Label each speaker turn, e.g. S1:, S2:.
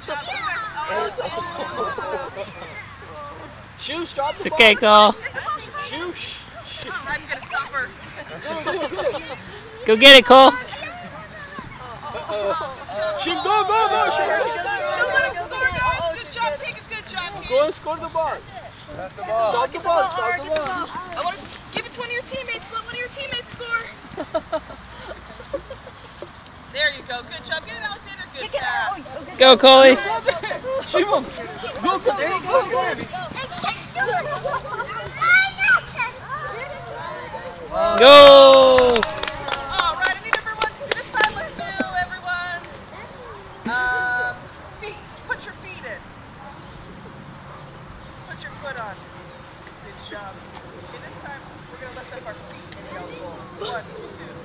S1: job.
S2: Shoosh, drop the
S3: It's
S2: ball.
S3: okay, Cole.
S2: Shoosh.
S1: I'm gonna stop her.
S3: Go get it, Cole.
S2: Shoot, go, go, go.
S1: Don't let him score, guys. Good job. Take a good job, kids.
S2: Go and score the ball.
S4: Pass the ball.
S2: Stop the ball. Stop the ball.
S1: I want to give it to one of your teammates. Let one of your teammates score. There you go. Good job. Get it, Alexander. Good pass.
S3: Go, Coley.
S2: Shimon. Go, go,
S1: There you
S2: go,
S1: go.
S2: go.
S3: Go.
S1: All right. I need everyone's. This time, let's do everyone's feet. Put your feet in. Put your foot on. Good job. Okay, this time we're gonna lift up our feet and yell goal. 1, 2.